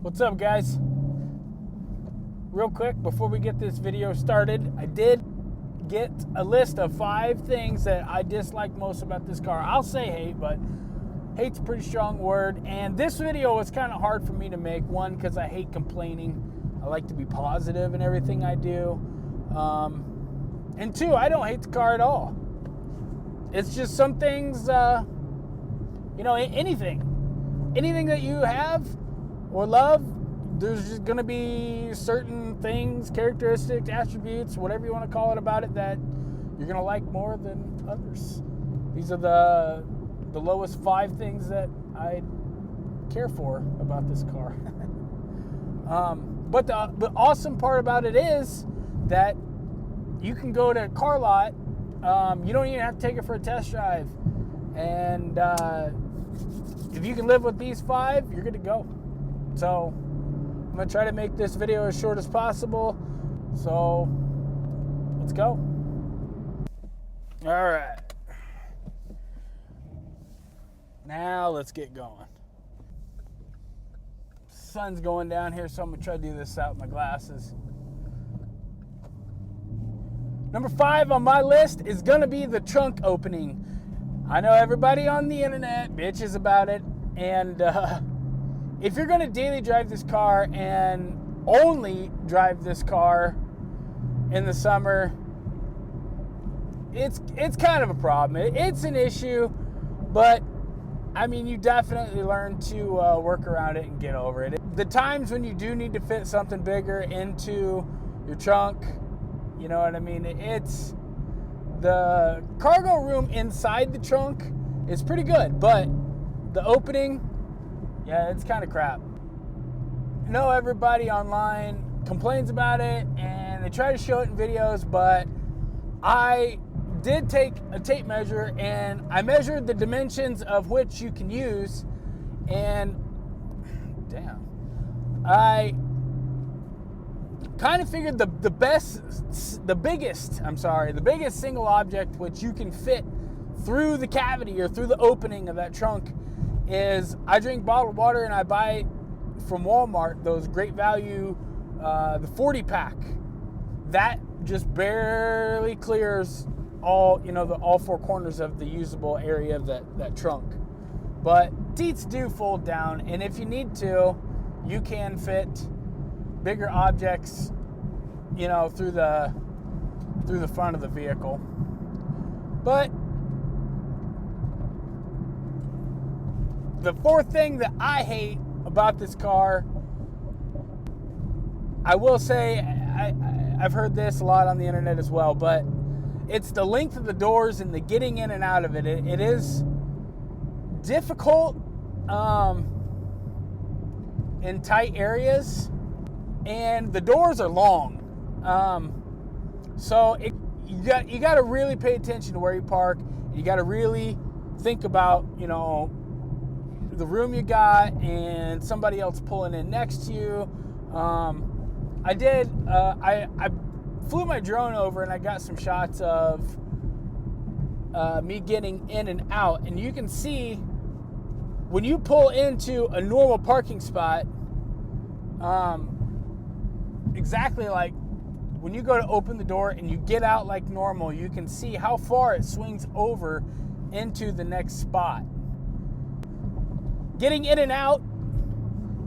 What's up, guys? Real quick, before we get this video started, I did get a list of 5 things that I dislike most about this car. I'll say hate, but hate's a pretty strong word. And this video was kind of hard for me to make. One, because I hate complaining. I like to be positive in everything I do. And 2, I don't hate the car at all. It's just some things, anything that you have or love, there's just going to be certain things, characteristics, attributes, whatever you want to call it about it, that you're going to like more than others. These are the lowest 5 things that I care for about this car. But the awesome part about it is that you can go to a car lot. You don't even have to take it for a test drive. And if you can live with these 5, you're good to go. So I'm going to try to make this video as short as possible. So let's go. All right. Now let's get going. Sun's going down here, so I'm going to try to do this out with my glasses. Number 5 on my list is going to be the trunk opening. I know everybody on the internet bitches about it, and if you're going to daily drive this car and only drive this car in the summer, it's kind of a problem. It's an issue, but I mean, you definitely learn to work around it and get over it. The times when you do need to fit something bigger into your trunk, you know what I mean? It's the cargo room inside the trunk is pretty good, but the opening, yeah, it's kind of crap. I know everybody online complains about it and they try to show it in videos, but I did take a tape measure and I measured the dimensions of which you can use, and damn, I kind of figured the biggest single object which you can fit through the cavity or through the opening of that trunk is, I drink bottled water and I buy from Walmart those Great Value, the 40 pack. That just barely clears all 4 corners of the usable area of that trunk. But seats do fold down, and if you need to, you can fit bigger objects, through the front of the vehicle. But the 4th thing that I hate about this car, I will say, I've heard this a lot on the internet as well, but it's the length of the doors and the getting in and out of it. It is difficult in tight areas, and the doors are long. So you got to really pay attention to where you park. You got to really think about, the room you got and somebody else pulling in next to you. I flew my drone over and I got some shots of me getting in and out, and you can see when you pull into a normal parking spot, exactly like when you go to open the door and you get out like normal, you can see how far it swings over into the next spot. Getting in and out,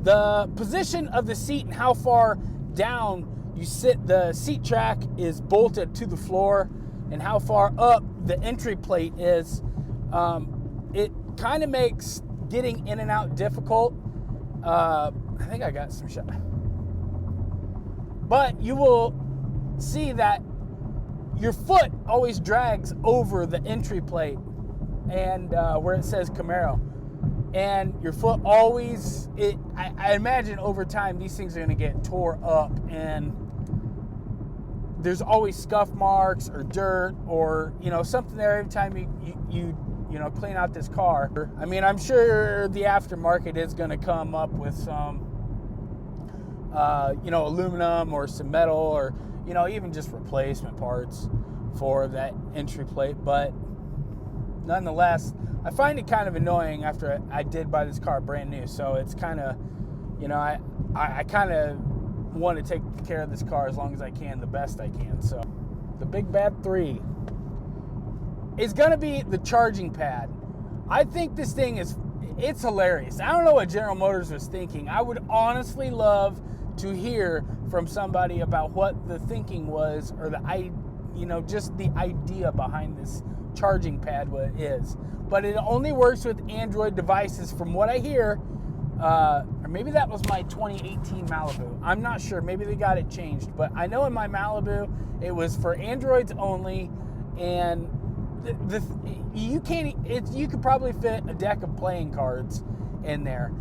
the position of the seat and how far down you sit, the seat track is bolted to the floor, and how far up the entry plate is, it kind of makes getting in and out difficult. I think I got some shot. But you will see that your foot always drags over the entry plate and where it says Camaro. And your foot always, I imagine over time these things are going to get tore up, and there's always scuff marks or dirt or something there every time you clean out this car. I mean, I'm sure the aftermarket is going to come up with some aluminum or some metal, or even just replacement parts for that entry plate. But nonetheless, I find it kind of annoying after I did buy this car brand new. So it's kind of, I kind of want to take care of this car as long as I can, the best I can. So the big bad 3 is going to be the charging pad. I think this thing it's hilarious. I don't know what General Motors was thinking. I would honestly love to hear from somebody about what the thinking was, or just the idea behind this charging pad, what it is. But it only works with Android devices from what I hear. Or maybe that was my 2018 Malibu. I'm not sure. Maybe they got it changed. But I know in my Malibu, it was for Androids only. And you could probably fit a deck of playing cards in there.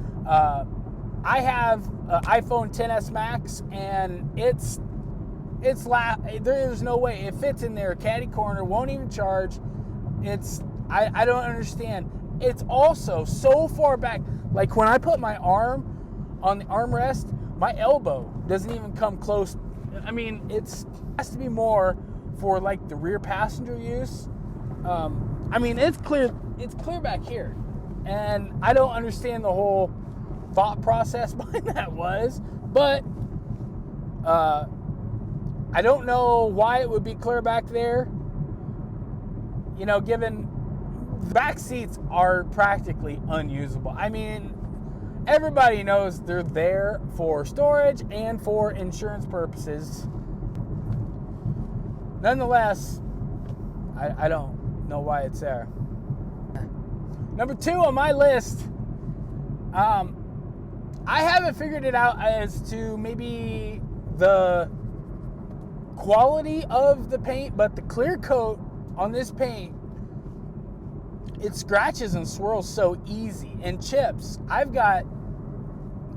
I have an iPhone XS Max, and there's no way it fits in there. Caddy corner, won't even charge. I don't understand. It's also so far back. Like when I put my arm on the armrest, my elbow doesn't even come close. I mean, it has to be more for like the rear passenger use. I mean, it's clear back here. And I don't understand the whole thought process behind that was, but I don't know why it would be clear back there. Given the back seats are practically unusable. I mean, everybody knows they're there for storage and for insurance purposes. Nonetheless, I don't know why it's there. Number 2 on my list, I haven't figured it out as to maybe the quality of the paint, but the clear coat on this paint, it scratches and swirls so easy. And chips, I've got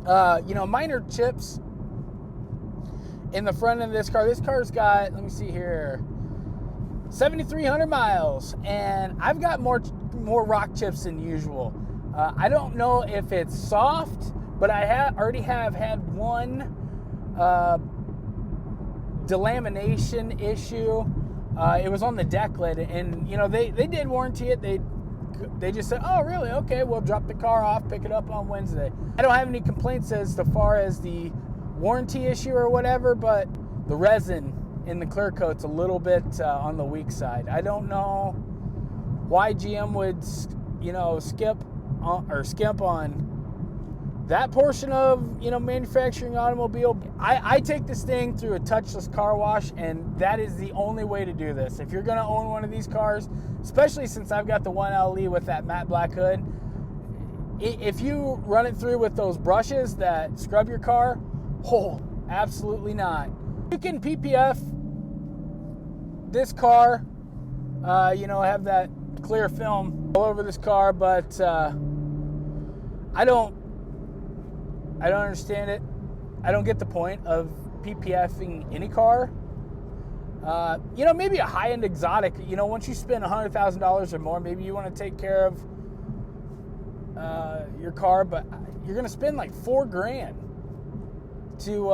minor chips in the front of this car. This car's got, let me see here, 7,300 miles, and I've got more rock chips than usual. I don't know if it's soft, but I already have had one delamination issue. It was on the deck lid, and they did warranty it. They just said, oh really, okay, we'll drop the car off, pick it up on Wednesday. I don't have any complaints as far as the warranty issue or whatever, but the resin in the clear coat's a little bit on the weak side. I don't know why GM would skimp on that portion of manufacturing automobile. I take this thing through a touchless car wash, and that is the only way to do this. If you're going to own one of these cars, especially since I've got the 1LE with that matte black hood, if you run it through with those brushes that scrub your car, absolutely not. You can PPF this car, have that clear film all over this car, but I don't understand it. I don't get the point of PPFing any car. Maybe a high-end exotic, once you spend $100,000 or more, maybe you want to take care of your car, but you're going to spend like $4,000 to,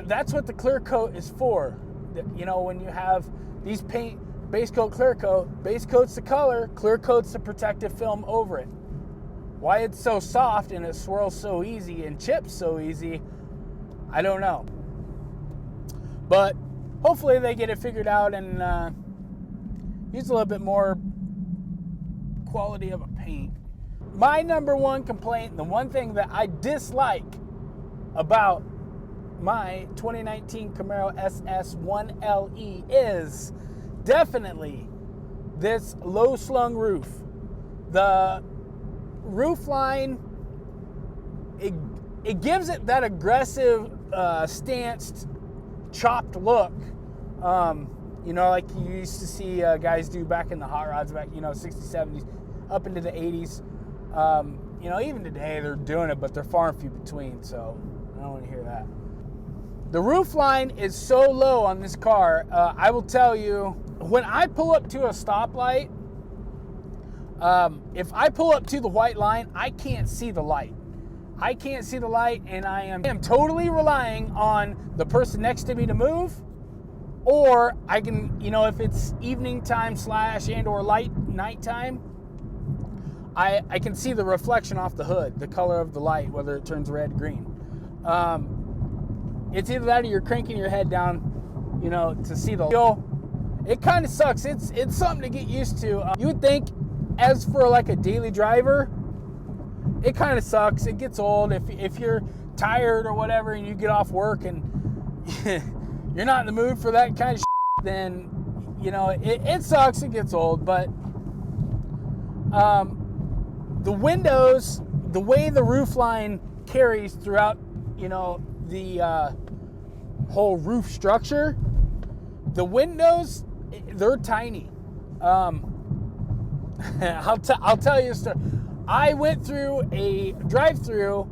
that's what the clear coat is for. When you have these paint, base coat, clear coat, base coat's the color, clear coat's the protective film over it. Why it's so soft and it swirls so easy and chips so easy, I don't know. But hopefully they get it figured out and use a little bit more quality of a paint. My number one complaint, the one thing that I dislike about my 2019 Camaro SS 1LE is definitely this low slung roof. The Roofline, it gives it that aggressive stanced, chopped look, like you used to see guys do back in the hot rods back, 60s, 70s, up into the 80s. Even today they're doing it, but they're far and few between, so I don't want to hear that. The Roofline is so low on this car, I will tell you, when I pull up to a stoplight, if I pull up to the white line, I can't see the light. I can't see the light, and I am totally relying on the person next to me to move, or I can, if it's evening time / and or light nighttime, I can see the reflection off the hood, the color of the light, whether it turns red, green. It's either that or you're cranking your head down, you know, to see the wheel. It kind of sucks. It's something to get used to. You would think, as for like a daily driver, it kind of sucks. It gets old. If you're tired or whatever and you get off work and you're not in the mood for that kind of shit, then, you know, it sucks. It gets old. But the windows, the way the roofline carries throughout, you know, the whole roof structure, the windows, they're tiny. I'll tell you a story. I went through a drive-through,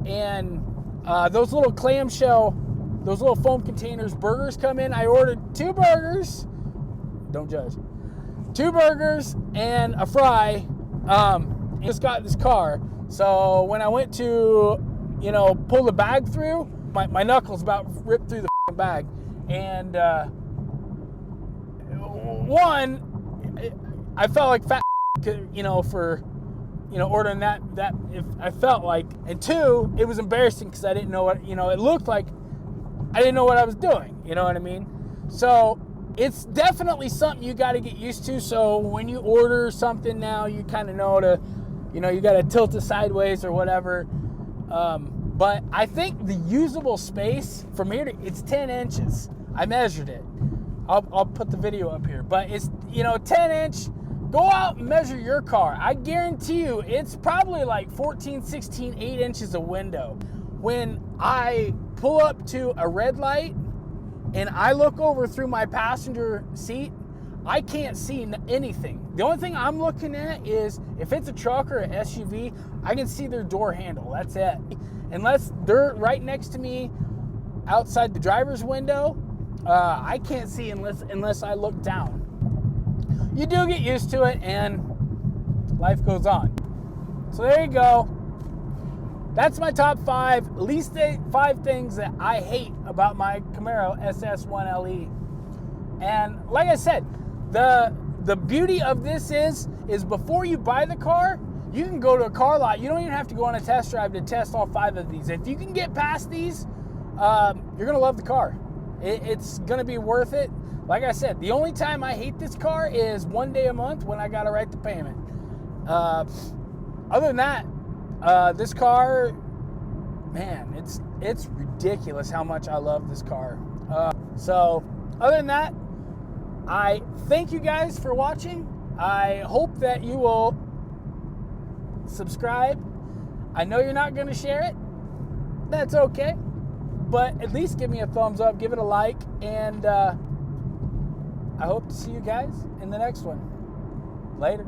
and those little clamshell, those little foam containers, burgers come in. I ordered 2 burgers. Don't judge. 2 burgers and a fry. Just got this car. So when I went to, you know, pull the bag through, my knuckles about ripped through the bag. And one, I felt like fat, you know, for, you know, ordering that if I felt like, and 2, it was embarrassing because I didn't know what, you know, it looked like I didn't know what I was doing, you know what I mean? So it's definitely something you got to get used to. So when you order something now, you kind of know to, you know, you got to tilt it sideways or whatever. But I think the usable space from here to, it's 10 inches. I measured it. I'll put the video up here, but it's, you know, 10 inch. Go out and measure your car. I guarantee you it's probably like 14, 16, 8 inches of window. When I pull up to a red light and I look over through my passenger seat, I can't see anything. The only thing I'm looking at is if it's a truck or an SUV, I can see their door handle. That's it. Unless they're right next to me outside the driver's window, I can't see unless I look down. You do get used to it, and life goes on. So there you go. That's my top 5, at least 5 things that I hate about my Camaro SS 1LE. And like I said, the beauty of this is before you buy the car, you can go to a car lot. You don't even have to go on a test drive to test all 5 of these. If you can get past these, you're gonna love the car. It's gonna be worth it. Like I said, the only time I hate this car is one day a month when I gotta write the payment. Other than that, this car, man, it's ridiculous how much I love this car. So other than that, I thank you guys for watching. I hope that you will subscribe. I know you're not gonna share it. That's okay. But at least give me a thumbs up, give it a like, and I hope to see you guys in the next one. Later.